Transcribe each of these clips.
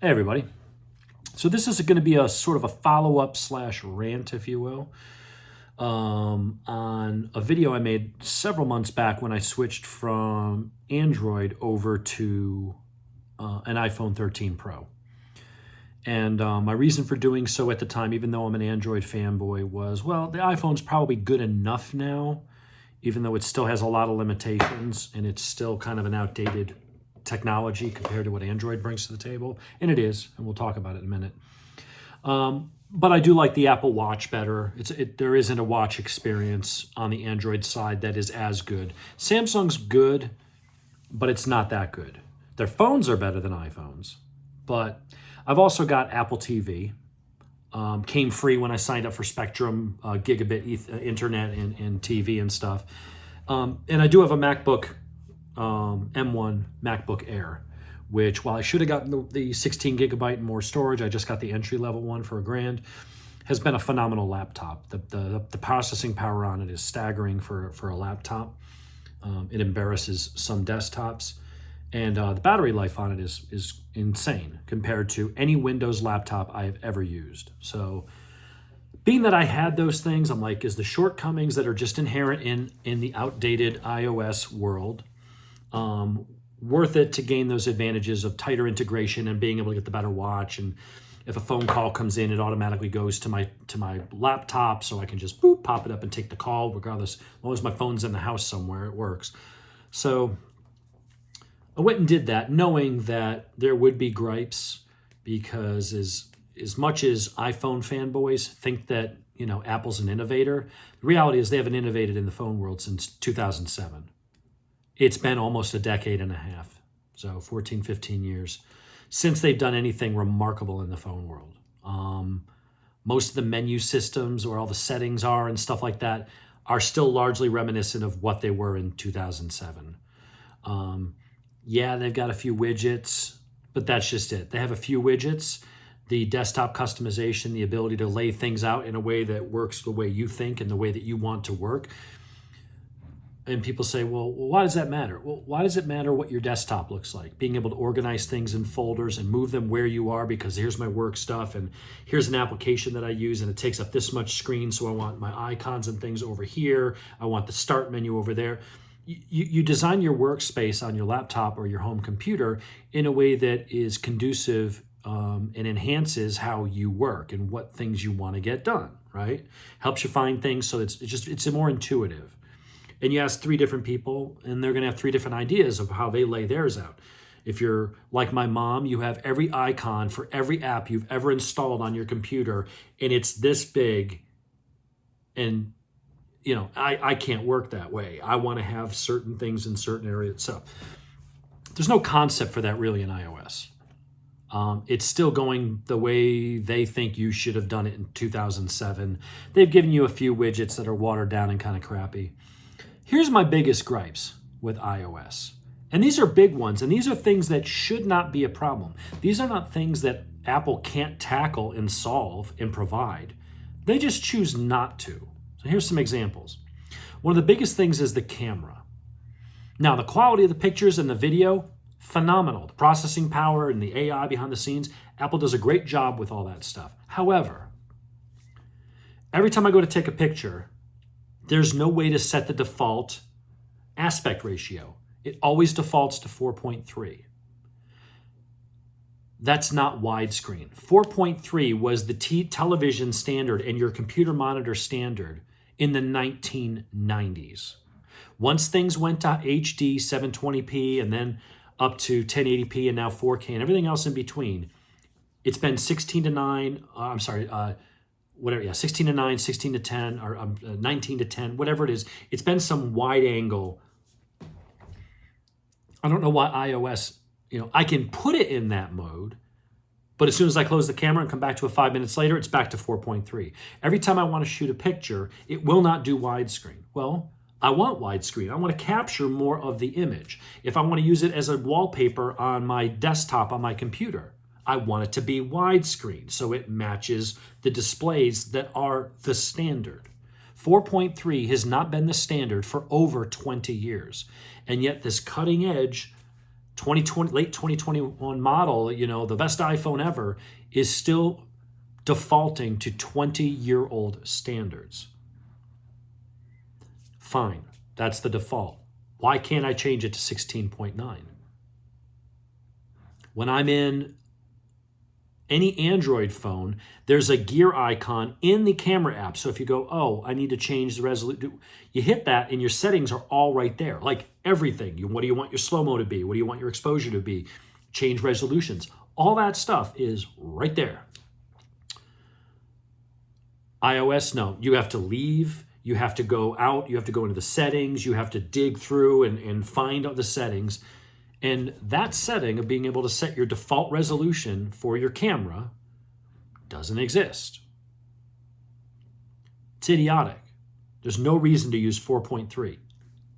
Hey everybody. So this is going to be a sort of a follow-up / rant, if you will, on a video I made several months back when I switched from Android over to an iPhone 13 Pro. And my reason for doing so at the time, even though I'm an Android fanboy, was, well, the iPhone's probably good enough now, even though it still has a lot of limitations and it's still kind of an outdated technology compared to what Android brings to the table. And it is, and we'll talk about it in a minute. But I do like the Apple Watch better. There isn't a watch experience on the Android side that is as good. Samsung's good, but it's not that good. Their phones are better than iPhones. But I've also got Apple TV. Came free when I signed up for Spectrum, gigabit internet and TV and stuff. And I do have a MacBook M1 MacBook Air, which, while I should have gotten the 16 gigabyte and more storage, I just got the entry level one for $1,000, has been a phenomenal laptop. The processing power on it is staggering for a laptop. It embarrasses some desktops. And the battery life on it is insane compared to any Windows laptop I have ever used. So being that I had those things, I'm like, is the shortcomings that are just inherent in the outdated iOS world worth it to gain those advantages of tighter integration and being able to get the better watch? And if a phone call comes in, it automatically goes to my laptop, so I can just boop, pop it up and take the call regardless. As long as my phone's in the house somewhere, it works. So I went and did that, knowing that there would be gripes, because as much as iPhone fanboys think that, Apple's an innovator, the reality is they haven't innovated in the phone world since 2007. It's been almost a decade and a half, so 14, 15 years, since they've done anything remarkable in the phone world. Most of the menu systems, or all the settings are and stuff like that, are still largely reminiscent of what they were in 2007. Yeah, they've got a few widgets, but that's just it. They have a few widgets. The desktop customization, the ability to lay things out in a way that works the way you think and the way that you want to work. And people say, well, why does that matter? Well, why does it matter what your desktop looks like? Being able to organize things in folders and move them where you are, because here's my work stuff and here's an application that I use and it takes up this much screen, so I want my icons and things over here. I want the start menu over there. You design your workspace on your laptop or your home computer in a way that is conducive and enhances how you work and what things you want to get done, right? Helps you find things, so it's more intuitive. And you ask 3 different people, and they're going to have 3 different ideas of how they lay theirs out. If you're like my mom, you have every icon for every app you've ever installed on your computer, and it's this big. And, I can't work that way. I want to have certain things in certain areas. So there's no concept for that really in iOS. It's still going the way they think you should have done it in 2007. They've given you a few widgets that are watered down and kind of crappy. Here's my biggest gripes with iOS. And these are big ones, and these are things that should not be a problem. These are not things that Apple can't tackle and solve and provide. They just choose not to. So here's some examples. One of the biggest things is the camera. Now, the quality of the pictures and the video, phenomenal. The processing power and the AI behind the scenes, Apple does a great job with all that stuff. However, every time I go to take a picture, there's no way to set the default aspect ratio. It always defaults to 4.3. That's not widescreen. 4.3 was the television standard and your computer monitor standard in the 1990s. Once things went to HD, 720p, and then up to 1080p and now 4K and everything else in between, it's been 16 to 9, 16 to 9, 16 to 10, or 19 to 10, whatever it is. It's been some wide angle. I don't know why iOS, I can put it in that mode, but as soon as I close the camera and come back to it 5 minutes later, it's back to 4.3. Every time I want to shoot a picture, it will not do widescreen. Well, I want widescreen. I want to capture more of the image. If I want to use it as a wallpaper on my desktop on my computer, I want it to be widescreen so it matches the displays that are the standard. 4.3 has not been the standard for over 20 years. And yet this cutting edge 2020, late 2021 model, the best iPhone ever, is still defaulting to 20-year-old standards. Fine, that's the default. Why can't I change it to 16.9? When I'm in any Android phone, there's a gear icon in the camera app. So if you go, oh, I need to change the resolution, you hit that and your settings are all right there. Like everything. What do you want your slow-mo to be? What do you want your exposure to be? Change resolutions. All that stuff is right there. iOS, no. You have to leave. You have to go out. You have to go into the settings. You have to dig through and find the settings. And that setting of being able to set your default resolution for your camera doesn't exist. It's idiotic. There's no reason to use 4.3,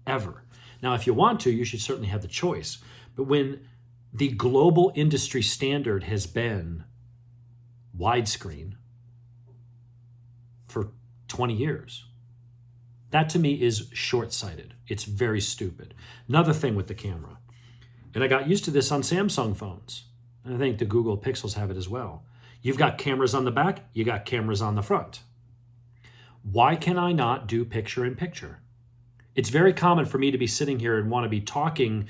ever. Now, if you want to, you should certainly have the choice. But when the global industry standard has been widescreen for 20 years, that to me is short-sighted. It's very stupid. Another thing with the camera, and I got used to this on Samsung phones, and I think the Google Pixels have it as well. You've got cameras on the back, you got cameras on the front. Why can I not do picture-in-picture? It's very common for me to be sitting here and want to be talking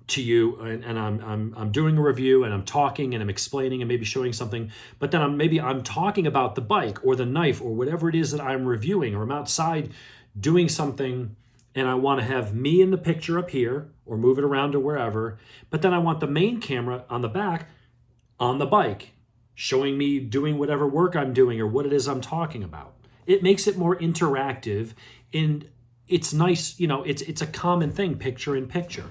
to you, and I'm doing a review, and I'm talking, and I'm explaining, and maybe showing something, but then I'm talking about the bike or the knife or whatever it is that I'm reviewing, or I'm outside doing something, and I want to have me in the picture up here or move it around to wherever, but then I want the main camera on the back on the bike showing me doing whatever work I'm doing or what it is I'm talking about. It makes it more interactive, and it's nice, it's a common thing, picture in picture.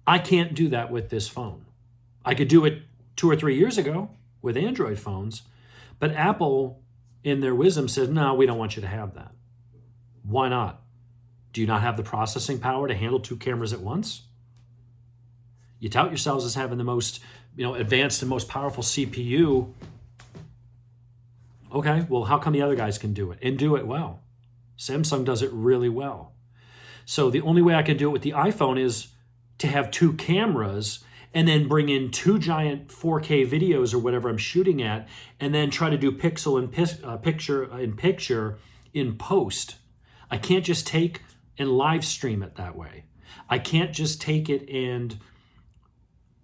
I can't do that with this phone. I could do it 2 or 3 years ago with Android phones, but Apple, in their wisdom, says, no, we don't want you to have that. Why not? Do you not have the processing power to handle 2 cameras at once? You tout yourselves as having the most, advanced and most powerful CPU. Okay, well, how come the other guys can do it and do it well? Samsung does it really well. So the only way I can do it with the iPhone is to have 2 cameras and then bring in 2 giant 4K videos or whatever I'm shooting at, and then try to do pixel and picture in post. I can't just take and live stream it that way. I can't just take it and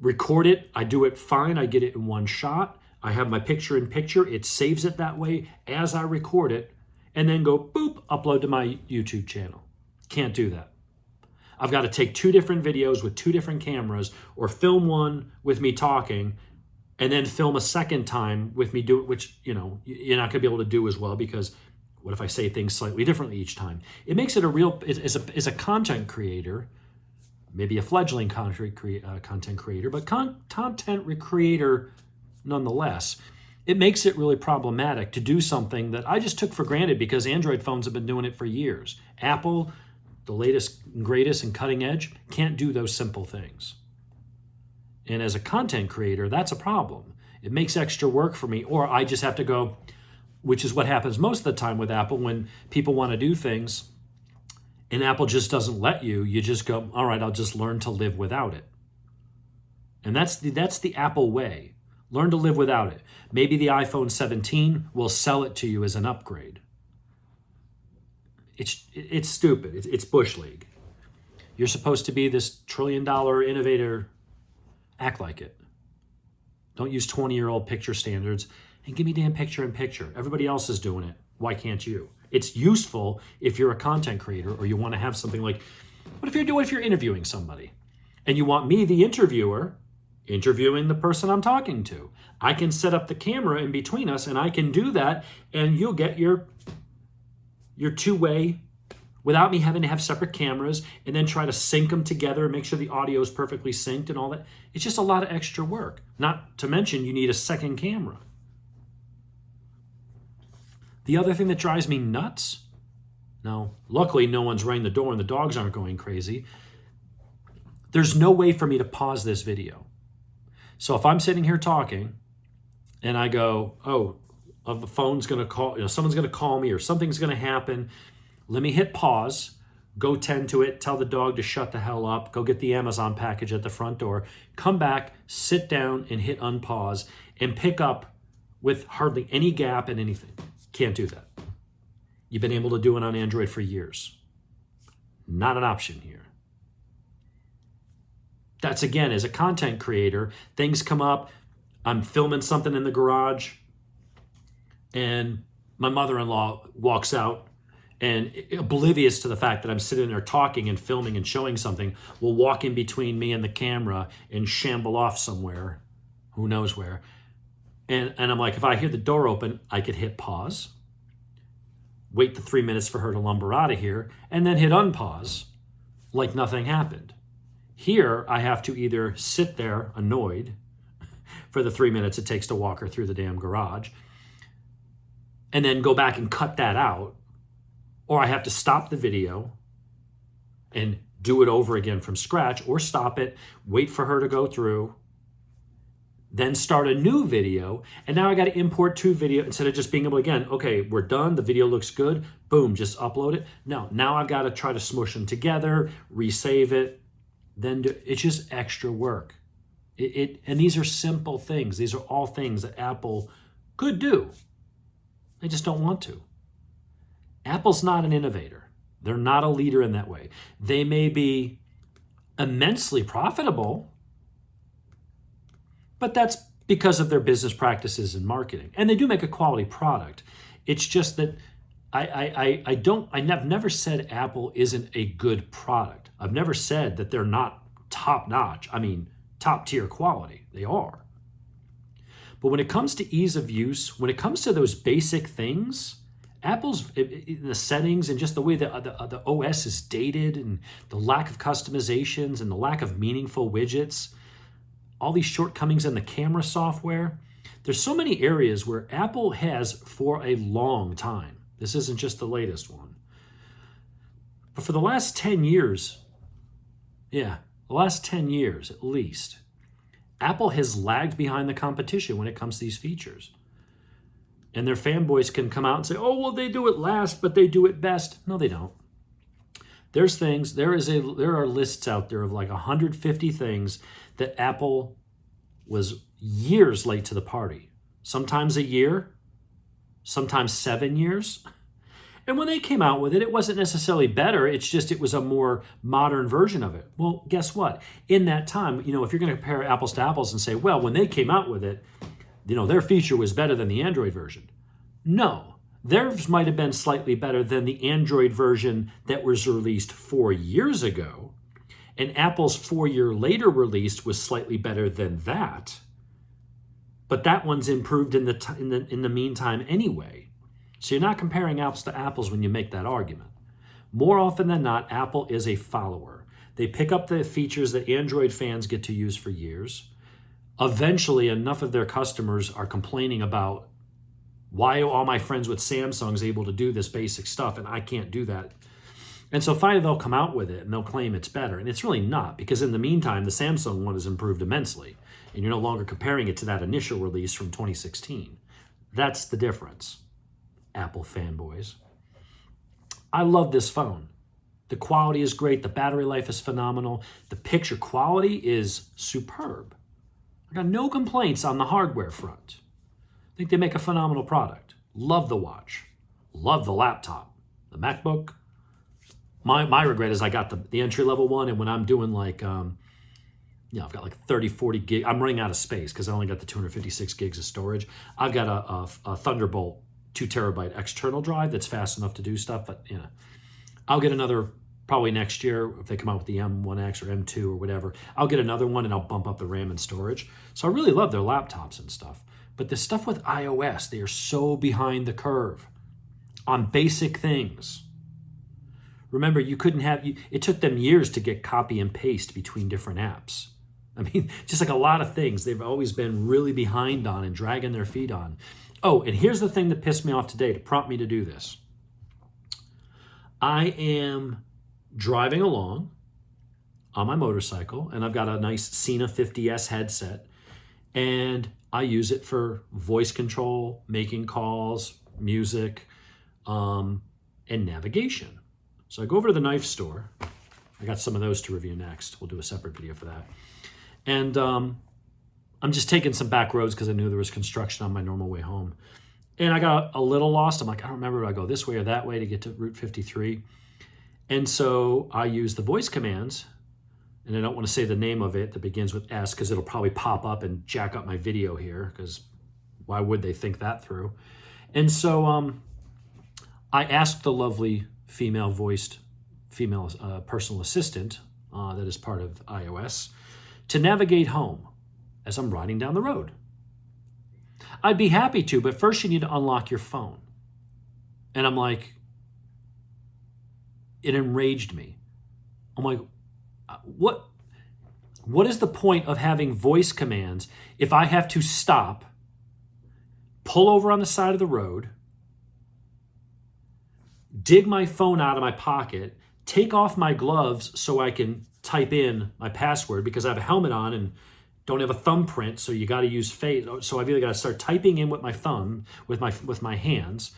record it. I do it fine. I get it in one shot. I have my picture in picture. It saves it that way as I record it, and then go boop, upload to my YouTube channel. Can't do that. I've got to take 2 different videos with 2 different cameras, or film one with me talking and then film a second time with me do it, which, you're not going to be able to do as well, because what if I say things slightly differently each time? It makes it as a content creator, maybe a fledgling content creator, but content creator nonetheless, it makes it really problematic to do something that I just took for granted because Android phones have been doing it for years. Apple, the latest and greatest and cutting edge, can't do those simple things. And as a content creator, that's a problem. It makes extra work for me, or I just have to go, which is what happens most of the time with Apple when people want to do things and Apple just doesn't let you. You just go, all right, I'll just learn to live without it. And that's the Apple way. Learn to live without it. Maybe the iPhone 17 will sell it to you as an upgrade. It's stupid. It's Bush League. You're supposed to be this trillion-dollar innovator. Act like it. Don't use 20-year-old picture standards and give me damn picture in picture. Everybody else is doing it. Why can't you? It's useful if you're a content creator or you want to have something like, what if you're interviewing somebody and you want me, the interviewer, interviewing the person I'm talking to. I can set up the camera in between us and I can do that, and you'll get your two-way without me having to have separate cameras and then try to sync them together and make sure the audio is perfectly synced and all that. It's just a lot of extra work. Not to mention you need a second camera. The other thing that drives me nuts, now luckily no one's ringing the door and the dogs aren't going crazy, there's no way for me to pause this video. So if I'm sitting here talking and I go, oh, the phone's going to call, someone's going to call me or something's going to happen, let me hit pause, go tend to it, tell the dog to shut the hell up, go get the Amazon package at the front door, come back, sit down and hit unpause and pick up with hardly any gap in anything. Can't do that. You've been able to do it on Android for years. Not an option here. That's, again, as a content creator, things come up. I'm filming something in the garage and my mother-in-law walks out and, oblivious to the fact that I'm sitting there talking and filming and showing something, will walk in between me and the camera and shamble off somewhere, who knows where. And I'm like, if I hear the door open, I could hit pause, wait the 3 minutes for her to lumber out of here, and then hit unpause like nothing happened. Here, I have to either sit there annoyed for the 3 minutes it takes to walk her through the damn garage, and then go back and cut that out, or I have to stop the video and do it over again from scratch, or stop it, wait for her to go through, then start a new video, and now I got to import 2 video instead of just being able to, again, okay, we're done, the video looks good, boom, just upload it. No, now I've got to try to smush them together, resave it, then it's just extra work. And these are simple things. These are all things that Apple could do. They just don't want to. Apple's not an innovator. They're not a leader in that way. They may be immensely profitable, but that's because of their business practices and marketing. And they do make a quality product. It's just that I've never said Apple isn't a good product. I've never said that they're not top notch. I mean, top tier quality. They are. But when it comes to ease of use, when it comes to those basic things, Apple's, in the settings and just the way that the OS is dated and the lack of customizations and the lack of meaningful widgets, all these shortcomings in the camera software, there's so many areas where Apple has for a long time. This isn't just the latest one. But for the last 10 years, the last 10 years at least, Apple has lagged behind the competition when it comes to these features. And their fanboys can come out and say, oh, well, they do it last, but they do it best. No, they don't. There's things, there are lists out there of like 150 things that Apple was years late to the party. Sometimes a year, sometimes 7 years. And when they came out with it, it wasn't necessarily better. It's just it was a more modern version of it. Well, guess what? In that time, if you're going to compare apples to apples and say, well, when they came out with it, their feature was better than the Android version. No, theirs might have been slightly better than the Android version that was released 4 years ago. And Apple's 4 year later release was slightly better than that. But that one's improved in the meantime anyway. So you're not comparing apples to apples when you make that argument. More often than not, Apple is a follower. They pick up the features that Android fans get to use for years. Eventually, enough of their customers are complaining about, why are all my friends with Samsungs able to do this basic stuff and I can't do that? And so finally they'll come out with it and they'll claim it's better. And it's really not, because in the meantime, the Samsung one has improved immensely. And you're no longer comparing it to that initial release from 2016. That's the difference, Apple fanboys. I love this phone. The quality is great. The battery life is phenomenal. The picture quality is superb. I got no complaints on the hardware front. I think they make a phenomenal product. Love the watch. Love the laptop. The MacBook. My regret is I got the entry-level one, and when I'm doing like, I've got like 30, 40 gig. I'm running out of space because I only got the 256 gigs of storage. I've got a Thunderbolt 2 terabyte external drive that's fast enough to do stuff, but I'll get another probably next year if they come out with the M1X or M2 or whatever. I'll get another one and I'll bump up the RAM and storage. So I really love their laptops and stuff. But the stuff with iOS, they are so behind the curve on basic things. Remember, it took them years to get copy and paste between different apps. I mean, just like a lot of things, they've always been really behind on and dragging their feet on. Oh, and here's the thing that pissed me off today to prompt me to do this. I am driving along on my motorcycle, and I've got a nice Sena 50S headset, and I use it for voice control, making calls, music, and navigation. So I go over to the knife store. I got some of those to review next. We'll do a separate video for that. And I'm just taking some back roads because I knew there was construction on my normal way home. And I got a little lost. I'm like, I don't remember, do I go this way or that way to get to Route 53? And so I use the voice commands, and I don't want to say the name of it that begins with S because it'll probably pop up and jack up my video here, because why would they think that through? And so I asked the lovely female personal assistant that is part of iOS to navigate home as I'm riding down the road. I'd be happy to, but first you need to unlock your phone. And I'm like, it enraged me. I'm like, what is the point of having voice commands if I have to stop, pull over on the side of the road, dig my phone out of my pocket, take off my gloves so I can type in my password because I have a helmet on and don't have a thumbprint, so you got to use face. So I've either got to start typing in with my thumb, with my hands,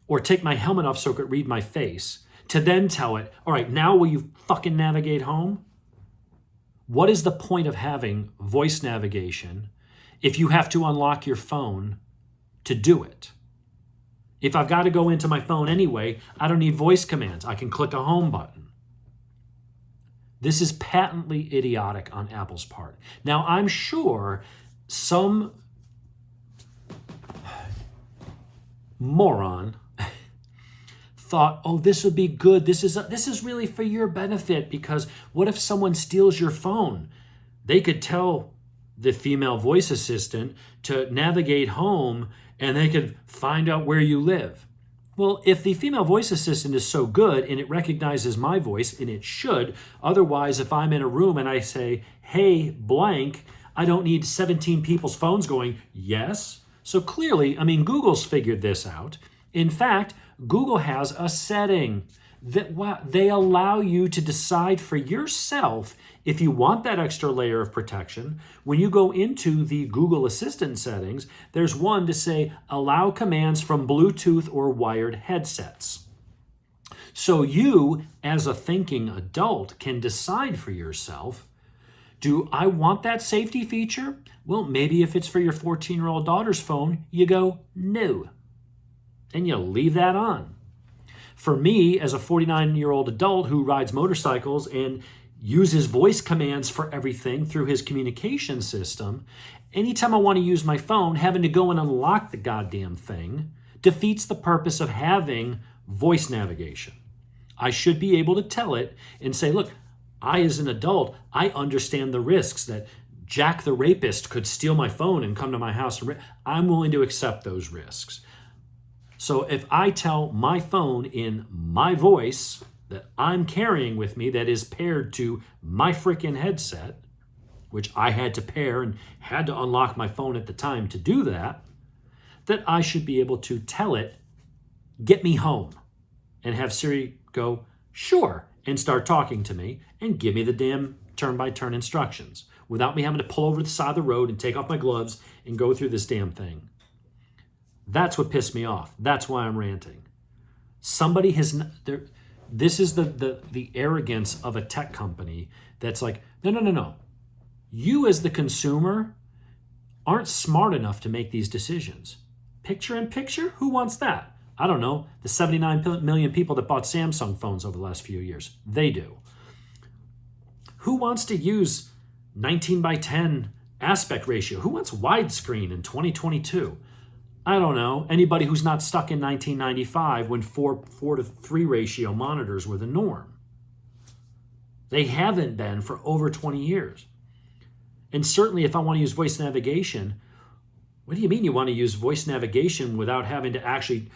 or take my helmet off so it could read my face, to then tell it, all right, now will you fucking navigate home? What is the point of having voice navigation if you have to unlock your phone to do it? If I've got to go into my phone anyway, I don't need voice commands. I can click a home button. This is patently idiotic on Apple's part. Now, I'm sure some moron thought, oh, this would be good. This is really for your benefit, because what if someone steals your phone? They could tell the female voice assistant to navigate home and they could find out where you live. Well, if the female voice assistant is so good and it recognizes my voice, and it should, otherwise, if I'm in a room and I say, hey, blank, I don't need 17 people's phones going, yes. So clearly, Google's figured this out. In fact, Google has a setting that they allow you to decide for yourself if you want that extra layer of protection. When you go into the Google Assistant settings, there's one to say, allow commands from Bluetooth or wired headsets. So you, as a thinking adult, can decide for yourself, do I want that safety feature? Well, maybe if it's for your 14-year-old daughter's phone, you go, no. And you leave that on. For me, as a 49-year-old adult who rides motorcycles and uses voice commands for everything through his communication system, anytime I want to use my phone, having to go and unlock the goddamn thing defeats the purpose of having voice navigation. I should be able to tell it and say, look, I, as an adult, I understand the risks that Jack the rapist could steal my phone and come to my house. I'm willing to accept those risks. So if I tell my phone in my voice that I'm carrying with me, that is paired to my freaking headset, which I had to pair and had to unlock my phone at the time to do that, that I should be able to tell it, get me home, and have Siri go, sure, and start talking to me and give me the damn turn-by-turn instructions without me having to pull over to the side of the road and take off my gloves and go through this damn thing. That's what pissed me off. That's why I'm ranting. Somebody has... This is the arrogance of a tech company that's like, no. You as the consumer aren't smart enough to make these decisions. Picture-in-picture? Who wants that? I don't know. The 79 million people that bought Samsung phones over the last few years. They do. Who wants to use 19:10 aspect ratio? Who wants widescreen in 2022? I don't know. Anybody who's not stuck in 1995 when 4:3 ratio monitors were the norm. They haven't been for over 20 years. And certainly if I want to use voice navigation, what do you mean you want to use voice navigation without having to actually...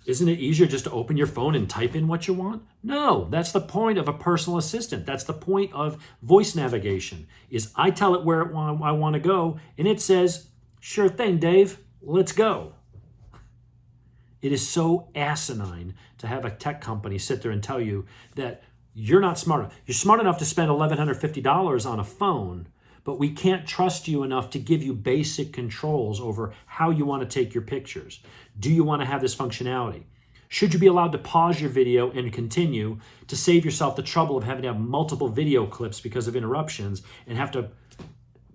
Isn't it easier just to open your phone and type in what you want? No, that's the point of a personal assistant. That's the point of voice navigation, is I tell it where I want to go, and it says, sure thing, Dave, let's go. It is so asinine to have a tech company sit there and tell you that you're not smart enough. You're smart enough to spend $1,150 on a phone, but we can't trust you enough to give you basic controls over how you want to take your pictures. Do you want to have this functionality? Should you be allowed to pause your video and continue to save yourself the trouble of having to have multiple video clips because of interruptions and have to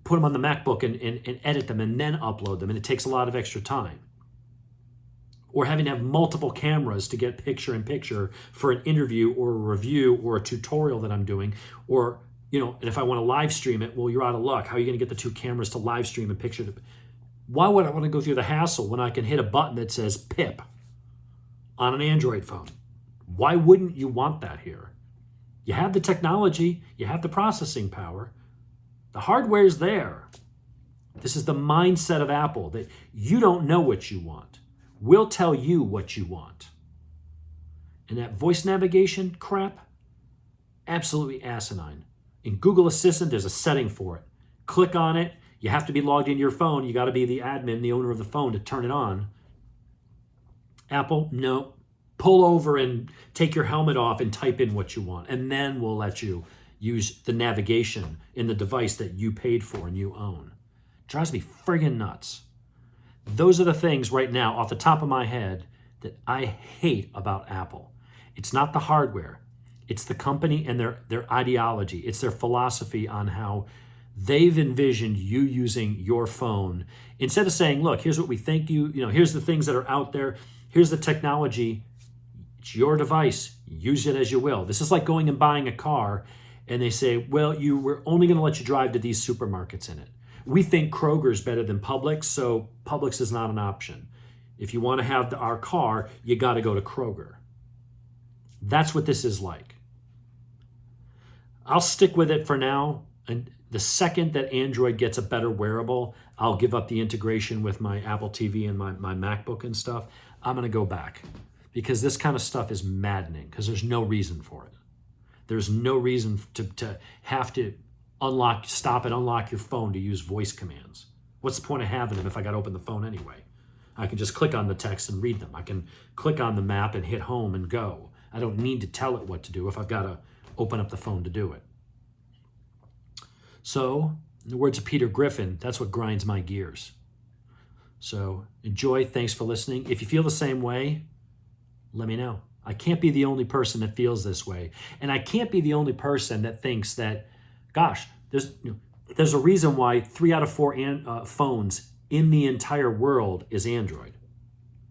put them on the MacBook and edit them and then upload them, and it takes a lot of extra time? Or having to have multiple cameras to get picture-in-picture for an interview or a review or a tutorial that I'm doing, or, and if I want to live stream it, well, you're out of luck. How are you going to get the 2 cameras to live stream and picture? Why would I want to go through the hassle when I can hit a button that says PIP on an Android phone? Why wouldn't you want that here? You have the technology, you have the processing power, the hardware is there. This is the mindset of Apple, that you don't know what you want. We'll tell you what you want. And that voice navigation crap, absolutely asinine. In Google Assistant, there's a setting for it. Click on it. You have to be logged into your phone. You got to be the admin, the owner of the phone, to turn it on. Apple, no. Pull over and take your helmet off and type in what you want, and then we'll let you use the navigation in the device that you paid for and you own. Drives me friggin' nuts. Those are the things right now off the top of my head that I hate about Apple. It's not the hardware. It's the company and their ideology. It's their philosophy on how they've envisioned you using your phone. Instead of saying, look, here's what we think here's the things that are out there. Here's the technology. It's your device. Use it as you will. This is like going and buying a car and they say, well, we're only going to let you drive to these supermarkets in it. We think Kroger's better than Publix, so Publix is not an option. If you want to have our car, you got to go to Kroger. That's what this is like. I'll stick with it for now. And the second that Android gets a better wearable, I'll give up the integration with my Apple TV and my MacBook and stuff. I'm going to go back because this kind of stuff is maddening because there's no reason for it. There's no reason to have to stop and unlock your phone to use voice commands. What's the point of having them if I got to open the phone anyway? I can just click on the text and read them. I can click on the map and hit home and go. I don't need to tell it what to do if I've got to open up the phone to do it. So, in the words of Peter Griffin, that's what grinds my gears. So, enjoy. Thanks for listening. If you feel the same way, let me know. I can't be the only person that feels this way. And I can't be the only person that thinks that, gosh, there's a reason why 3 out of 4 phones in the entire world is Android.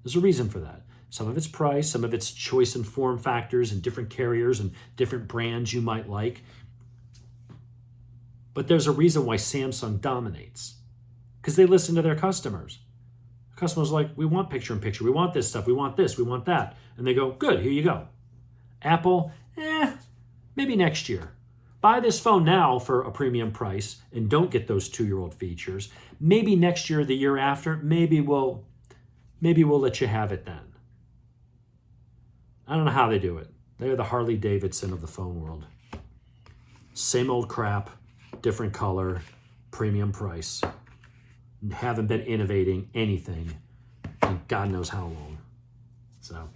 There's a reason for that. Some of it's price, some of it's choice and form factors and different carriers and different brands you might like. But there's a reason why Samsung dominates, because they listen to their customers. The customers are like, we want picture-in-picture, we want this stuff, we want this, we want that. And they go, good, here you go. Apple, maybe next year. Buy this phone now for a premium price and don't get those 2-year-old features. Maybe next year or the year after, maybe we'll let you have it then. I don't know how they do it. They're the Harley Davidson of the phone world. Same old crap, different color, premium price. Haven't been innovating anything in God knows how long. So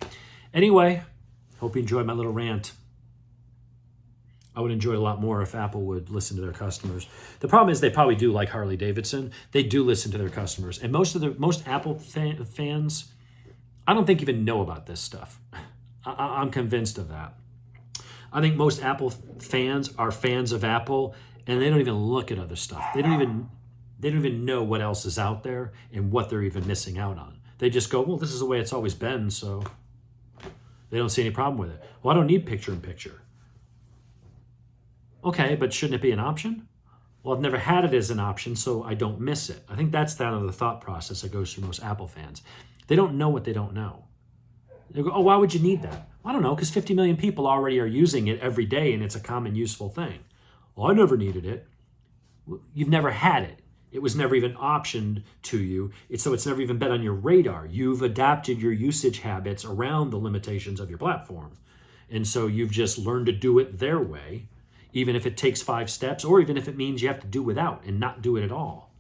anyway, hope you enjoyed my little rant. I would enjoy it a lot more if Apple would listen to their customers. The problem is they probably do like Harley Davidson. They do listen to their customers. And most Apple fans, I don't think even know about this stuff. I'm convinced of that. I think most Apple fans are fans of Apple and they don't even look at other stuff. They don't even know what else is out there and what they're even missing out on. They just go, well, this is the way it's always been, so they don't see any problem with it. Well, I don't need picture-in-picture. Okay, but shouldn't it be an option? Well, I've never had it as an option, so I don't miss it. I think that's kind of the thought process that goes through most Apple fans. They don't know what they don't know. They go, oh, why would you need that? Well, I don't know, because 50 million people already are using it every day, and it's a common, useful thing. Well, I never needed it. You've never had it. It was never even optioned to you. So it's never even been on your radar. You've adapted your usage habits around the limitations of your platform. And so you've just learned to do it their way, even if it takes 5 steps, or even if it means you have to do without and not do it at all.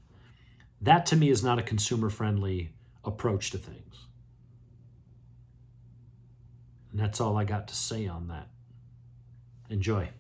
That to me is not a consumer-friendly approach to things. And that's all I got to say on that. Enjoy.